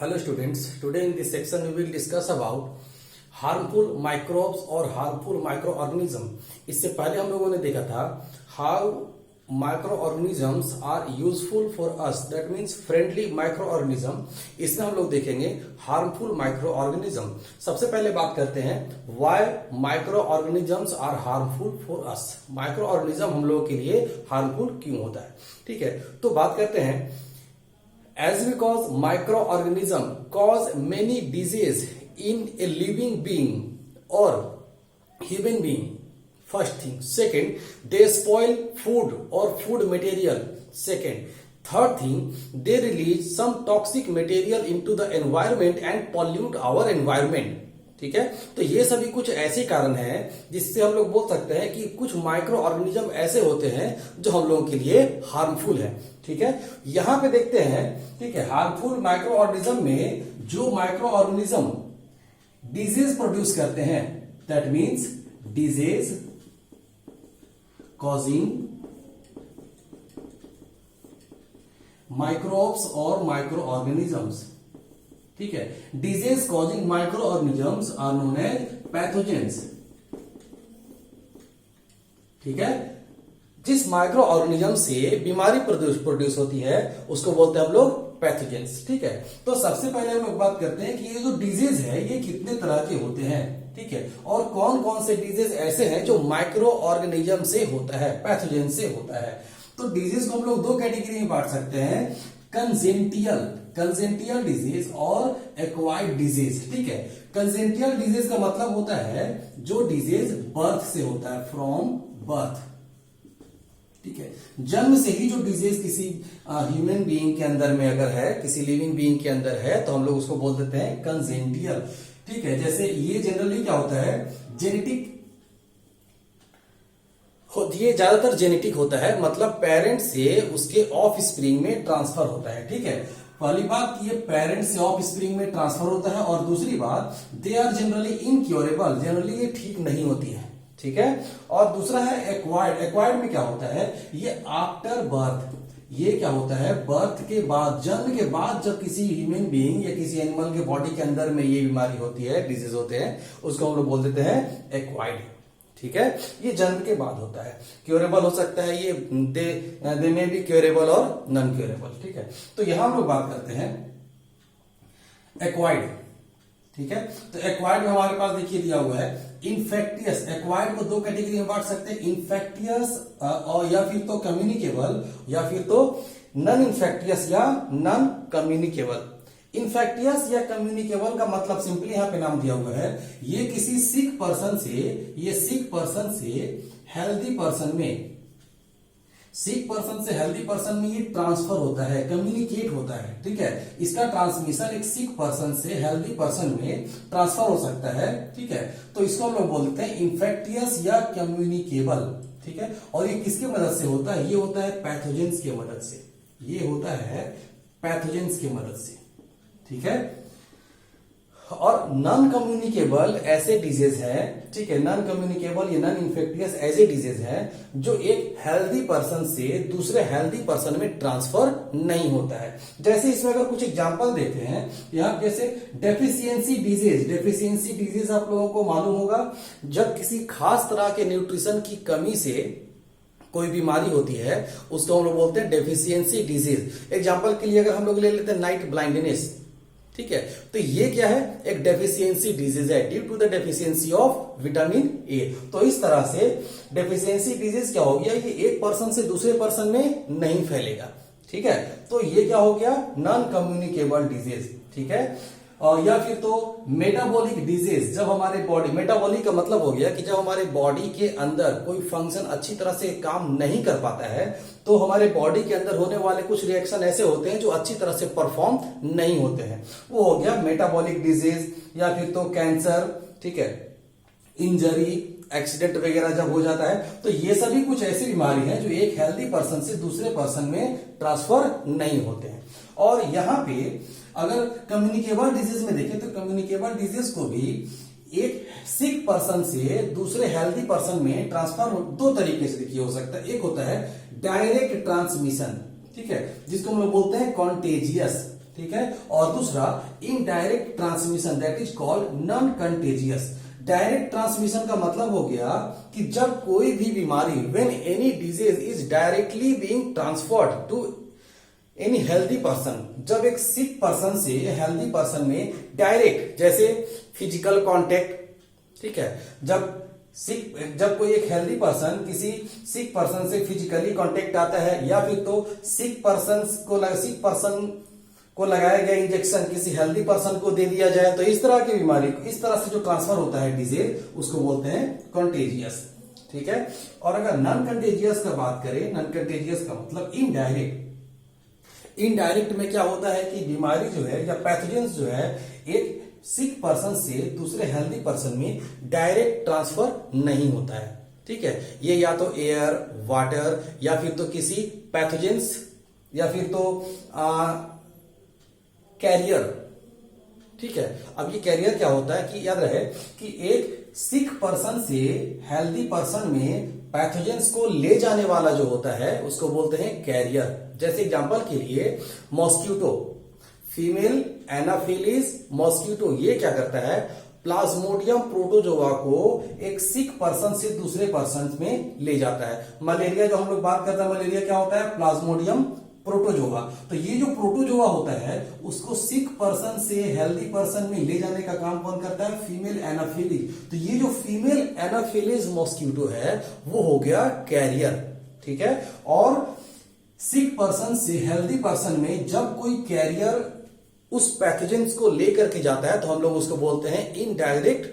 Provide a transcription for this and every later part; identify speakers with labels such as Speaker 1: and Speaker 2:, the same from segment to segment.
Speaker 1: Hello students, today in this section we will discuss about harmful microbes और harmful microorganism। इससे पहले हम लोगों ने देखा था how microorganisms are useful for us, that means friendly microorganism। इसमें हम लोग देखेंगे harmful microorganism। सबसे पहले बात करते हैं why microorganisms are harmful for us। microorganism हम लोगों के लिए harmful क्यों होता है, ठीक है। तो बात करते हैं as because microorganism cause many disease in a living being or human being, first thing. Second, they spoil food or food material. Second, third thing, they release some toxic material into the environment and pollute our environment। ठीक है, तो ये सभी कुछ ऐसे कारण हैं जिससे हम लोग बोल सकते हैं कि कुछ माइक्रो ऑर्गेनिज्म ऐसे होते हैं जो हम लोगों के लिए हार्मफुल है। ठीक है, यहां पे देखते हैं, ठीक है, हार्मफुल माइक्रो ऑर्गेनिज्म में जो माइक्रो ऑर्गेनिज्म डिजीज प्रोड्यूस करते हैं, that means disease causing microbes और माइक्रो ऑर्गेनिजम्स। ठीक है, disease causing micro organisms are known as pathogens. ठीक है, जिस माइक्रो ऑर्गेनिज्म से बीमारी प्रोड्यूस होती है उसको बोलते हैं हम लोग पैथोजेंस। ठीक है, तो सबसे पहले हम लोग बात करते हैं कि ये जो डिजीज है ये कितने तरह के होते हैं। ठीक है, और कौन कौन से डिजीज ऐसे हैं जो माइक्रो ऑर्गेनिज्म से होता है, पैथोजेन से होता है। तो डिजीज को हम लोग दो कैटेगरी में बांट सकते हैं, कंजेंटियल डिजीज और एक्वायर्ड डिजीज। ठीक है, कंजेंटियल डिजीज का मतलब होता है जो डिजीज बर्थ से होता है, फ्रॉम बर्थ। ठीक है, जन्म से ही जो डिजीज किसी ह्यूमन बीइंग के अंदर में अगर है, किसी लिविंग बीइंग के अंदर है, तो हम लोग उसको बोल देते हैं कंजेंटियल। ठीक है, जैसे ये जनरली क्या होता है, जेनेटिक, ये ज्यादातर जेनेटिक होता है, मतलब पेरेंट से उसके ऑफ स्प्रिंग में ट्रांसफर होता है। ठीक है, पहली बात ये पेरेंट से ऑफ स्प्रिंग में ट्रांसफर होता है, और दूसरी बात they are generally incurable, generally ये ठीक नहीं होती है। ठीक है, और दूसरा है एक्वायर्ड। एक्वायर्ड में क्या होता है, ये आफ्टर बर्थ, ये क्या होता है, बर्थ के बाद, जन्म के बाद जब किसी ह्यूमन बीइंग या किसी एनिमल के बॉडी के अंदर में ये बीमारी होती है, डिजीज होते हैं, उसको हम लोग बोल देते हैं एक्वायर्ड। ठीक है, ये जन्म के बाद होता है, क्योरेबल हो सकता है, ये दे में भी क्योरेबल और नॉन क्योरेबल। ठीक है, तो यहां हम लोग बात करते हैं एक्वायर्ड। ठीक है, तो एक्वायर्ड में हमारे पास देखिए दिया हुआ है इन्फेक्टियस। एक्वायर्ड को दो कैटेगरी में बांट सकते हैं, इन्फेक्टियस और या फिर तो कम्युनिकेबल या फिर तो नॉन इन्फेक्टियस या नॉन कम्युनिकेबल। इन्फेक्टियस या कम्युनिकेबल का मतलब सिंपली यहां पे नाम दिया हुआ है, ये किसी सिक पर्सन से, ये सिक पर्सन से हेल्दी पर्सन में, सिक पर्सन से हेल्दी पर्सन में ये ट्रांसफर होता है, कम्युनिकेट होता है। ठीक है, इसका ट्रांसमिशन एक सिक पर्सन से हेल्दी पर्सन में ट्रांसफर हो सकता है। ठीक है, तो इसको हम लोग बोलते हैं इन्फेक्टियस या कम्युनिकेबल। ठीक है, और ये किसकी मदद से होता है, ये होता है पैथोजेंस की मदद से, ये होता है पैथोजेंस की मदद से। ठीक है, और नॉन कम्युनिकेबल ऐसे डिजीज है, ठीक है, नॉन कम्युनिकेबल या नॉन इन्फेक्टियस ऐसे डिजीज है जो एक हेल्दी पर्सन से दूसरे हेल्दी पर्सन में ट्रांसफर नहीं होता है। जैसे इसमें अगर कुछ एग्जांपल देते हैं, यहां जैसे डेफिशिएंसी डिजीज। डेफिशिएंसी डिजीज आप लोगों को मालूम होगा, जब किसी खास तरह के न्यूट्रिशन की कमी से कोई बीमारी होती है उसको हम लोग बोलते हैं डेफिशिएंसी डिजीज। एग्जांपल के लिए अगर हम लोग ले लेते हैं नाइट ब्लाइंडनेस, ठीक है, तो ये क्या है, एक डेफिशिएंसी डिजीज है due to the deficiency of vitamin A. तो इस तरह से डेफिशिएंसी डिजीज क्या हो गया, ये एक पर्सन से दूसरे पर्सन में नहीं फैलेगा। ठीक है, तो ये क्या हो गया, नॉन कम्युनिकेबल डिजीज। ठीक है, या फिर तो मेटाबॉलिक डिजीज, जब हमारे बॉडी, मेटाबॉलिक का मतलब हो गया कि जब हमारे बॉडी के अंदर कोई फंक्शन अच्छी तरह से काम नहीं कर पाता है, तो हमारे बॉडी के अंदर होने वाले कुछ रिएक्शन ऐसे होते हैं जो अच्छी तरह से परफॉर्म नहीं होते हैं, वो हो गया मेटाबॉलिक डिजीज। या फिर तो कैंसर, ठीक है, इंजरी, एक्सीडेंट वगैरह जब हो जाता है, तो ये सभी कुछ ऐसी बीमारी है जो एक हेल्दी पर्सन से दूसरे पर्सन में ट्रांसफर नहीं होते हैं। और यहां पे अगर कम्युनिकेबल डिजीज में देखें तो कम्युनिकेबल डिजीज को भी एक सिक पर्सन से दूसरे हेल्दी पर्सन में ट्रांसफर दो तरीके से देखिए हो सकता है। एक होता है डायरेक्ट ट्रांसमिशन, ठीक है, जिसको हम लोग बोलते हैं कॉन्टेजियस। ठीक है। और दूसरा indirect transmission, that is called non contagious. Direct transmission का मतलब हो गया कि जब कोई भी बीमारी, when any disease is directly being transferred to any healthy person, जब एक सिक पर्सन से हेल्दी पर्सन में डायरेक्ट, जैसे फिजिकल कांटेक्ट, ठीक है, जब कोई एक हेल्दी पर्सन किसी सिक पर्सन से फिजिकली कांटेक्ट आता है, या फिर तो सिक पर्सन को लगाया गया इंजेक्शन किसी हेल्दी पर्सन को दे दिया जाए, तो इस तरह की बीमारी, इस तरह से जो ट्रांसफर होता है डिजीज, उसको बोलते हैं कंटेजियस, ठीक है। और अगर नॉन कंटेजियस का बात करें, नॉन कंटेजियस का मतलब इनडायरेक्ट। इनडायरेक्ट में क्या होता है कि बीमारी जो है या पैथोजेंस जो है एक सिक पर्सन से दूसरे हेल्दी पर्सन में डायरेक्ट ट्रांसफर नहीं होता है, ठीक है। ये या तो एयर, वाटर, या फिर तो किसी पैथोजेंस, या फिर तो कैरियर, ठीक है। अब ये कैरियर क्या होता है कि याद रहे कि एक सिक पर्सन से हेल्दी पर्सन में पैथोजेंस को ले जाने वाला जो होता है उसको बोलते हैं कैरियर। जैसे एग्जांपल के लिए मॉस्किटो, फीमेल एनाफिलीज मॉस्किटो, ये क्या करता है, प्लाज्मोडियम प्रोटोजोआ को एक सिक पर्सन से दूसरे पर्सन में ले जाता है। मलेरिया जो हम लोग बात करते हैं, मलेरिया क्या होता है, प्लाज्मोडियम प्रोटोजोआ। तो ये जो प्रोटोजोआ होता है उसको सिक पर्सन से हेल्दी पर्सन में ले जाने का काम कौन करता है, फीमेल एनाफिलीज। तो ये जो फीमेल एनाफिलीज मॉस्किटो है वो हो गया कैरियर, ठीक है। और सिक पर्सन से हेल्दी पर्सन में जब कोई कैरियर उस पैथोजेंस को लेकर के जाता है तो हम लोग उसको बोलते हैं इनडायरेक्ट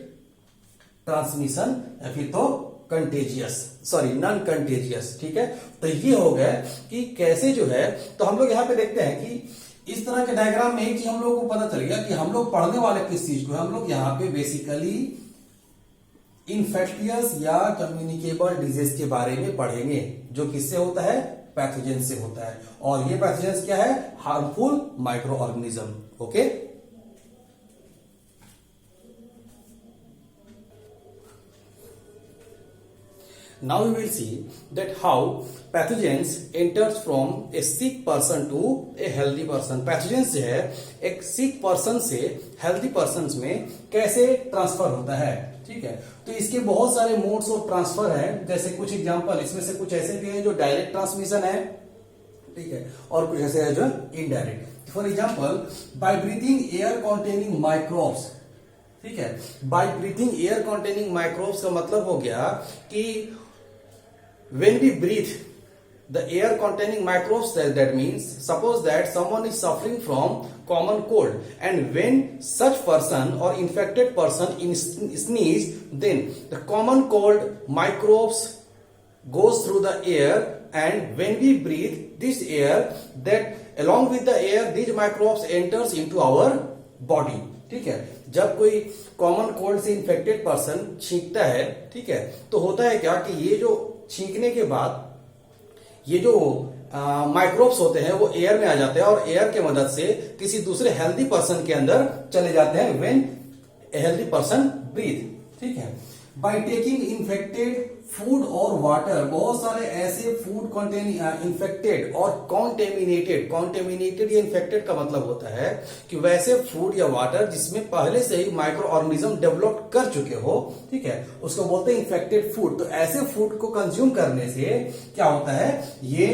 Speaker 1: ट्रांसमिशन, या फिर तो कंटेजियस, सॉरी नॉन कंटेजियस, ठीक है। तो ये हो गया कि कैसे जो है, तो हम लोग यहां पे देखते हैं कि इस तरह के डायग्राम में एक चीज हम लोगों को पता चल गया कि हम लोग पढ़ने वाले किस चीज को, हम लोग यहाँ पे बेसिकली इन्फेक्टियस या कम्युनिकेबल डिजीज के बारे में पढ़ेंगे, जो किससे होता है, पैथोजेन से होता है। और ये पैथोजेंस क्या है, harmful micro organism, okay. Now we will see that how pathogens enters from a sick person to a healthy person. Pathogens जो है एक sick person से healthy persons में कैसे ट्रांसफर होता है, ठीक है। तो इसके बहुत सारे मोड्स ऑफ ट्रांसफर है, जैसे कुछ एग्जांपल, इसमें से कुछ ऐसे भी हैं जो डायरेक्ट ट्रांसमिशन है, ठीक है, और कुछ ऐसे है जो indirect. For example, by breathing air containing microbes, ठीक है। By breathing air containing microbes का मतलब हो गया कि when we breathe the air containing microbes, that means suppose that someone is suffering from common cold, and when such person or infected person sneeze, then the common cold microbes goes through the air, and when we breathe this air, that along with the air these microbes enters into our body, ठीक है। जब कोई common cold से infected person छींकता है, ठीक है, तो होता है क्या कि ये जो छींकने के बाद ये जो माइक्रोब्स होते हैं वो एयर में आ जाते हैं, और एयर के मदद से किसी दूसरे हेल्दी पर्सन के अंदर चले जाते हैं when a healthy person breathe, ठीक है। बाय टेकिंग इन्फेक्टेड फूड और वाटर, बहुत सारे ऐसे फूड कंटेनिंग इन्फेक्टेड और कॉन्टेमिनेटेड, ये इन्फेक्टेड का मतलब होता है कि वैसे फूड या वाटर जिसमें पहले से ही माइक्रो ऑर्गेनिज्म डेवलप कर चुके हो, ठीक है, उसको बोलते हैं इन्फेक्टेड फूड। तो ऐसे फूड को कंज्यूम करने से क्या होता है, ये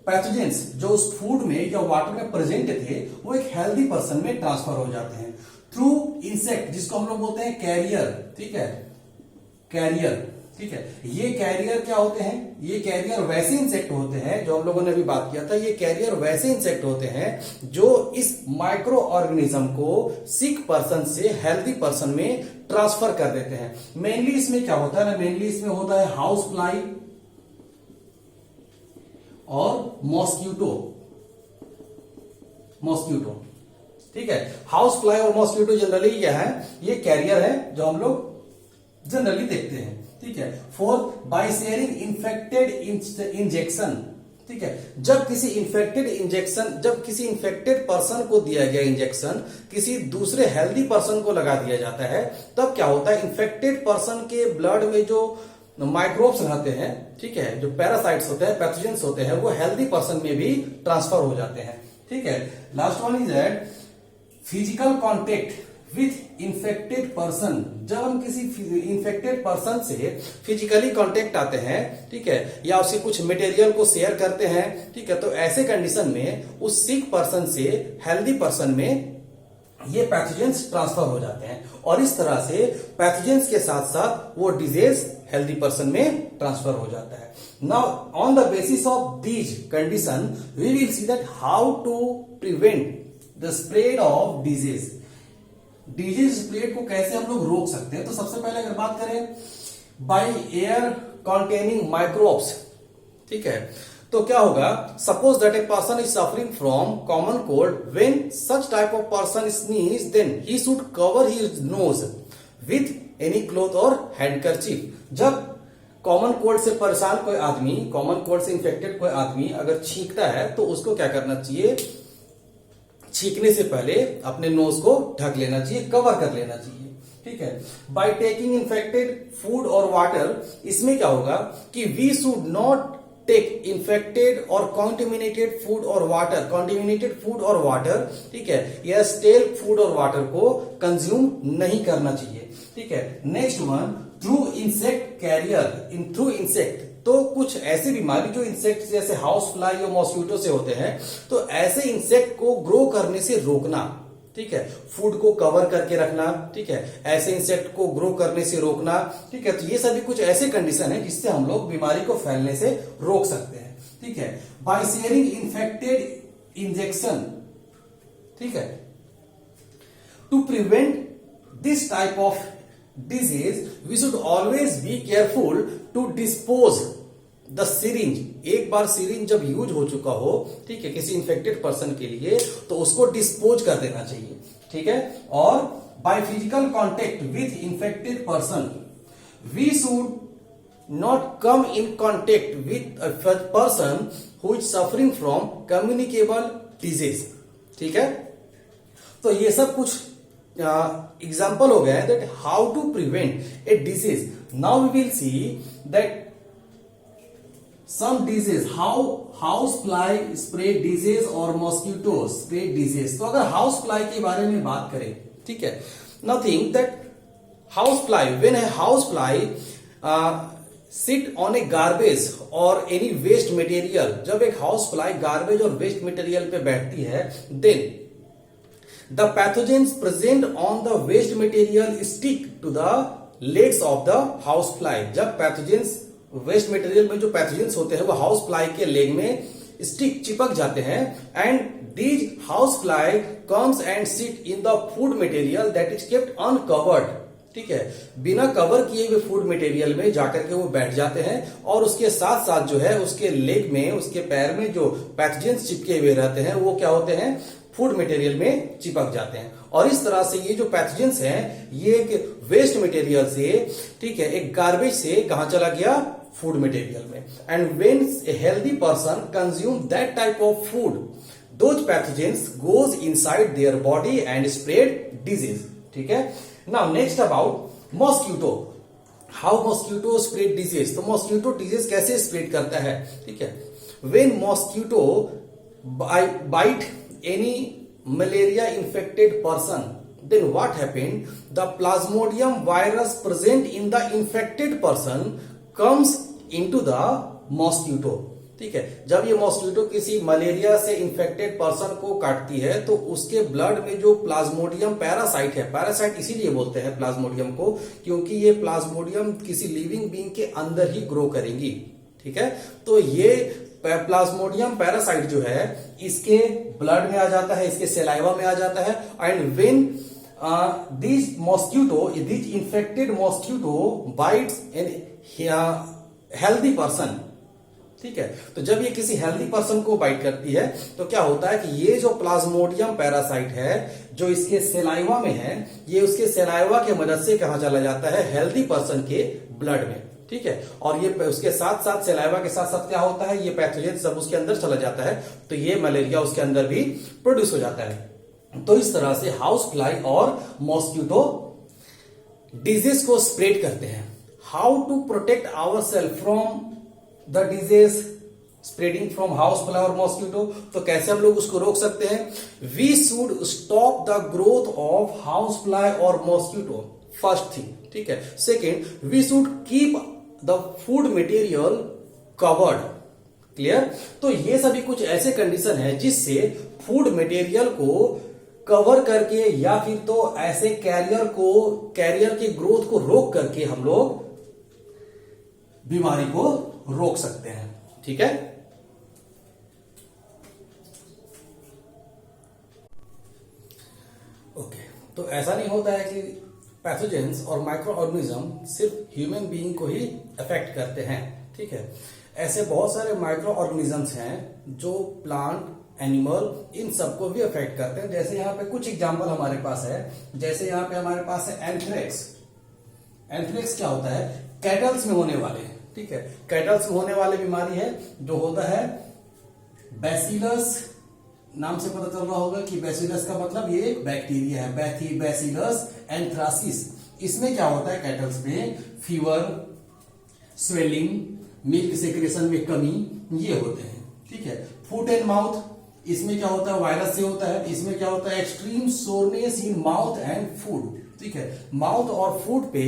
Speaker 1: पैथोजेंस जो उस फूड में या वाटर में प्रेजेंट थे वो एक हेल्दी पर्सन में ट्रांसफर हो जाते हैं थ्रू इंसेक्ट, जिसको हम लोग बोलते हैं कैरियर, ठीक है, कैरियर, ठीक है। ये कैरियर क्या होते हैं, ये कैरियर वैसे इंसेक्ट होते हैं जो हम लोगों ने अभी बात किया था, ये कैरियर वैसे इंसेक्ट होते हैं जो इस माइक्रो ऑर्गेनिज्म को सिक पर्सन से हेल्दी पर्सन में ट्रांसफर कर देते हैं। मेनली इसमें क्या होता है ना, मेनली इसमें होता है हाउस फ्लाई और मॉस्किटो, ठीक है। हाउस फ्लाई और मॉस्किटो जनरली क्या है, ये कैरियर है जो हम लोग जनरली देखते हैं, ठीक है। Fourth, by sharing infected injection, ठीक है। जब किसी इन्फेक्टेड पर्सन को दिया गया इंजेक्शन किसी दूसरे हेल्दी पर्सन को लगा दिया जाता है, तब क्या होता है, इन्फेक्टेड पर्सन के ब्लड में जो माइक्रोब्स रहते हैं, ठीक है, जो पैरासाइट्स होते हैं, पैथोजेंस होते हैं, वो हेल्दी पर्सन में भी ट्रांसफर हो जाते हैं, ठीक है। Last one is that physical contact with infected person. जब हम किसी इंफेक्टेड पर्सन से फिजिकली कांटेक्ट आते हैं, ठीक है, या उसके कुछ मटेरियल को शेयर करते हैं, ठीक है, तो ऐसे कंडीशन में उस सिक पर्सन से हेल्दी पर्सन में ये पैथोजेंस ट्रांसफर हो जाते हैं और इस तरह से पैथोजेंस के साथ साथ वो डिजीज हेल्दी पर्सन में ट्रांसफर हो जाता है। Now on the basis of these condition we will see that how to prevent the spread of disease. Disease spread को कैसे हम लोग रोक सकते हैं? तो सबसे पहले अगर बात करें बाय एयर कंटेनिंग माइक्रोब्स, ठीक है, तो क्या होगा? Suppose that a person is suffering from common cold, when such type of person sneeze then he should cover his nose with any cloth और हैंडकरचीफ। जब कॉमन कोल्ड से परेशान कोई आदमी, कॉमन कोल्ड से इंफेक्टेड कोई आदमी अगर छींकता है तो उसको क्या करना चाहिए? छींकने से पहले अपने नोज को ढक लेना चाहिए, कवर कर लेना चाहिए, ठीक है। बाय टेकिंग इन्फेक्टेड फूड और वाटर, इसमें क्या होगा कि we should not take infected और कॉन्टेमिनेटेड फूड और वाटर, कॉन्टेमिनेटेड फूड और वाटर, ठीक है, या स्टेल फूड और वाटर को कंज्यूम नहीं करना चाहिए, ठीक है। Next one, through insect carrier, in through insect, तो कुछ ऐसी बीमारी जो इंसेक्ट जैसे हाउस फ्लाई या मॉस्किटो से होते हैं, तो ऐसे इंसेक्ट को ग्रो करने से रोकना, ठीक है, फूड को कवर करके रखना, ठीक है, ऐसे इंसेक्ट को ग्रो करने से रोकना, ठीक है। तो ये सभी कुछ ऐसे कंडीशन है जिससे हम लोग बीमारी को फैलने से रोक सकते हैं, ठीक है। बाय शेयरिंग इन्फेक्टेड इंजेक्शन, ठीक है, to prevent this type of disease we should always be careful to dispose the syringe। एक बार सिरिंज जब यूज हो चुका हो, ठीक है, किसी इंफेक्टेड पर्सन के लिए, तो उसको डिस्पोज कर देना चाहिए, ठीक है। और by physical contact with infected person we should not come in contact with a person who is suffering from communicable disease, ठीक है। तो ये सब कुछ एग्जाम्पल हो गया that how to prevent a disease. Now we will see that some disease, how house fly spread disease और mosquito spread disease. तो अगर हाउस फ्लाई के बारे में बात करें, ठीक है, nothing that house fly, when a house fly sit on A garbage और एनी वेस्ट मटेरियल, जब एक हाउस फ्लाई गार्बेज और वेस्ट मटेरियल पे बैठती है, then the pathogens present on the waste material stick to the legs of the house fly। जब pathogens waste material में जो पैथोजेंस होते हैं वो हाउस फ्लाई के लेग में स्टिक चिपक जाते हैं, and these house fly comes and sit in the food material that is kept uncovered, ठीक है, बिना कवर किए हुए फूड मटेरियल में जाकर के वो बैठ जाते हैं और उसके साथ साथ जो है उसके लेग में, उसके पैर में जो पैथोजेंस चिपके हुए रहते हैं वो क्या होते हैं? फूड मटेरियल में चिपक जाते हैं। और इस तरह से ये जो पैथोजेंस हैं ये एक वेस्ट मटेरियल से, ठीक है, एक गार्बेज से कहां चला गया? फूड मटेरियल में। And when a healthy person consume that type of food, those pathogens goes inside their body and spread disease, ठीक है। Now next about mosquito, how mosquito spread disease. तो मॉस्किटो डिजीज कैसे spread करता है, ठीक है। When mosquito bite any malaria infected person, then what happened? The plasmodium virus present in the infected person comes into the mosquito, ठीक है। जब ये मॉस्किटो किसी मलेरिया से इंफेक्टेड पर्सन को काटती है तो उसके ब्लड में जो प्लाज्मोडियम पैरासाइट है, पैरासाइट इसीलिए बोलते हैं प्लाज्मोडियम को क्योंकि ये प्लाज्मोडियम किसी लिविंग बीइंग के अंदर ही ग्रो करेंगी, ठीक है। तो ये प्लाज्मोडियम पैरासाइट जो है इसके ब्लड में आ जाता है, इसके सलाइवा में आ जाता है, and when this mosquito, this infected mosquito bytes N healthy person, ठीक है। तो जब ये किसी हेल्दी पर्सन को बाइट करती है तो क्या होता है कि ये जो प्लाज्मोडियम पैरासाइट है जो इसके सलाइवा में है, ये उसके सलाइवा के मदद से कहां चला जाता है? हेल्दी पर्सन के ब्लड में, ठीक है। और ये उसके साथ साथ सलाइवा के साथ साथ क्या होता है? ये पैथोजेन सब उसके अंदर चला जाता है, तो ये मलेरिया उसके अंदर भी प्रोड्यूस हो जाता है। तो इस तरह से हाउस फ्लाई और मॉस्किटो डिजीज को स्प्रेड करते हैं। How to protect our self from the disease spreading from house fly और मॉस्किटो। तो कैसे हम लोग उसको रोक सकते हैं? We should stop the growth of house fly और मॉस्किटो, फर्स्ट थिंग, ठीक है। Second, we should keep the food material covered, clear. तो ये सभी कुछ ऐसे कंडीशन है जिससे फूड मटेरियल को कवर करके या फिर तो ऐसे कैरियर के ग्रोथ को रोक करके हम लोग बीमारी को रोक सकते हैं, ठीक है। ओके, तो ऐसा नहीं होता है कि पैथोजेंस और माइक्रो ऑर्गेनिज्म सिर्फ ह्यूमन बीइंग को ही अफेक्ट करते हैं, ठीक है। ऐसे बहुत सारे माइक्रो ऑर्गेनिजम्स हैं जो प्लांट, एनिमल, इन सबको भी अफेक्ट करते हैं। जैसे यहाँ पे कुछ एग्जांपल हमारे पास है, जैसे यहाँ पे हमारे पास है एंथ्रेक्स। एंथ्रेक्स क्या होता है? कैटल्स में होने वाले, ठीक है, कैटल्स में होने वाले बीमारी है जो होता है बैसिलस, नाम से पता चल रहा होगा कि बैसिलस का मतलब ये एक बैक्टीरिया है, बैसिलस एंथ्रासिस। इसमें क्या होता है? कैटल्स में फीवर, स्वेलिंग, मिल्क सेक्रेशन में कमी, ये होते हैं, ठीक है। फुट एंड माउथ, इसमें क्या होता है? वायरस से होता है। इसमें क्या होता है? Extreme soreness in mouth and food, ठीक है। माउथ और फूड पे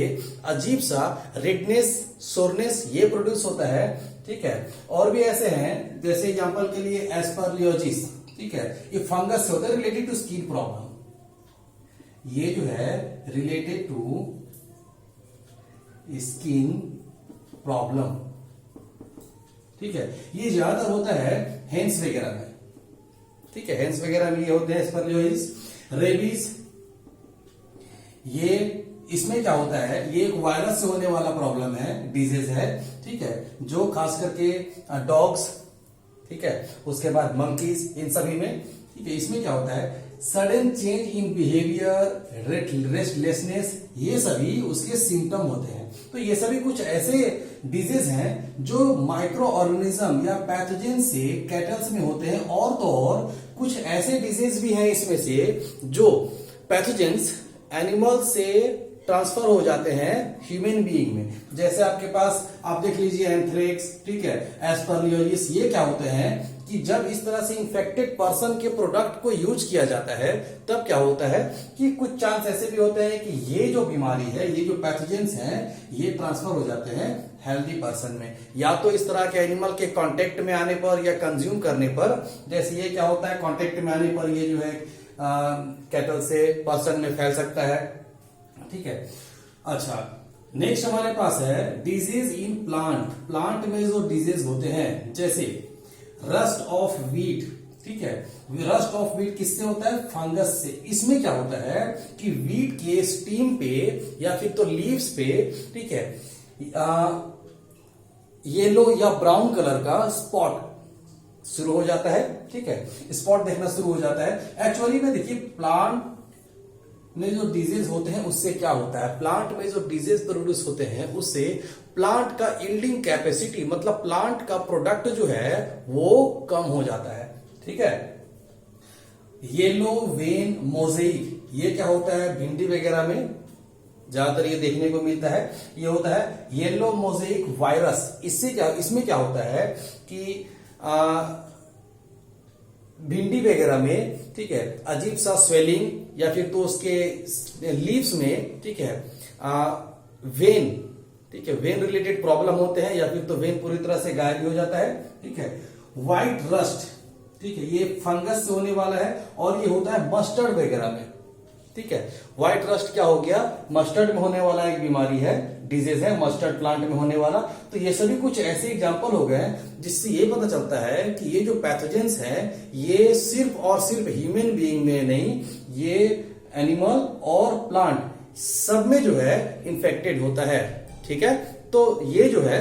Speaker 1: अजीब सा रेडनेस, सोरनेस ये प्रोड्यूस होता है, ठीक है। और भी ऐसे हैं, जैसे एग्जांपल के लिए एस्परलियोसिस, ठीक है, ये फंगस से होता है, रिलेटेड टू स्किन प्रॉब्लम। ये जो है रिलेटेड टू स्किन प्रॉब्लम, ठीक है। ये ज्यादातर होता है हेंस वगैरह में, ठीक है, हेंस वगैरह में ये होते हैं एस्परलियोसिस। रेबीज, ये इसमें क्या होता है? ये एक वायरस से होने वाला प्रॉब्लम है, डिजीज है, ठीक है, जो खास करके डॉग्स, ठीक है, उसके बाद मंकीज, इन सभी में, ठीक है। इसमें क्या होता है? Sudden change in behaviour, restlessness, ये सभी उसके सिम्टम होते हैं। तो ये सभी कुछ ऐसे डिजीज हैं जो माइक्रो ऑर्गेनिज्म या पैथोजेन से कैटल्स में होते हैं। और तो और कुछ ऐसे डिजीज भी हैं इसमें से जो पैथोजेंस एनिमल से ट्रांसफर हो जाते हैं ह्यूमन बीइंग में। जैसे आपके पास आप देख लीजिए एंथ्रेक्स, ठीक है, एस्परलियोसिस, ये क्या होते हैं कि जब इस तरह से इंफेक्टेड पर्सन के प्रोडक्ट को यूज किया जाता है तब क्या होता है कि कुछ चांस ऐसे भी होते हैं कि ये जो बीमारी है, ये जो पैथोजेंस हैं, ये ट्रांसफर हो जाते हैं हेल्दी पर्सन में, या तो इस तरह के एनिमल के कांटेक्ट में आने पर या कंज्यूम करने पर। जैसे ये क्या होता है? कांटेक्ट में आने पर ये जो है कैटल से पर्सन में फैल सकता है, ठीक है। अच्छा, नेक्स्ट हमारे पास है डिजीज इन प्लांट। प्लांट में जो डिजीज होते हैं, जैसे रस्ट ऑफ वीट, ठीक है। रस्ट ऑफ वीट किससे होता है? फंगस से। इसमें क्या होता है कि वीट के स्टीम पे या फिर तो लीव्स पे, ठीक है, येलो या ब्राउन कलर का स्पॉट शुरू हो जाता है, ठीक है, स्पॉट देखना शुरू हो जाता है। एक्चुअली में देखिए, प्लांट में जो डिजीज होते हैं उससे क्या होता है? प्लांट में जो डिजीज प्रोड्यूस होते हैं उससे प्लांट का यील्डिंग कैपेसिटी, मतलब प्लांट का प्रोडक्ट जो है वो कम हो जाता है, ठीक है। येलो वेन मोजेइक, ये क्या होता है? भिंडी वगैरह में ज्यादातर ये देखने को मिलता है। ये होता है येलो मोजेइक वायरस। इसमें क्या होता है कि भिंडी वगैरह में, ठीक है, अजीब सा स्वेलिंग या फिर तो उसके लीव्स में, ठीक है, वेन, ठीक है, वेन रिलेटेड प्रॉब्लम होते हैं या फिर तो वेन पूरी तरह से गायब हो जाता है, ठीक है। व्हाइट रस्ट, ठीक है, ये फंगस से होने वाला है और ये होता है मस्टर्ड वगैरह में, ठीक है। व्हाइट रस्ट क्या हो गया? मस्टर्ड में होने वाला एक बीमारी है, डिजीज है, मस्टर्ड प्लांट में होने वाला। तो ये सभी कुछ ऐसे एग्जांपल हो गए जिससे ये पता चलता है कि ये जो पैथोजेंस हैं ये सिर्फ और सिर्फ ह्यूमन बीइंग में नहीं, ये एनिमल और प्लांट सब में जो है इन्फेक्टेड होता है, ठीक है। तो ये जो है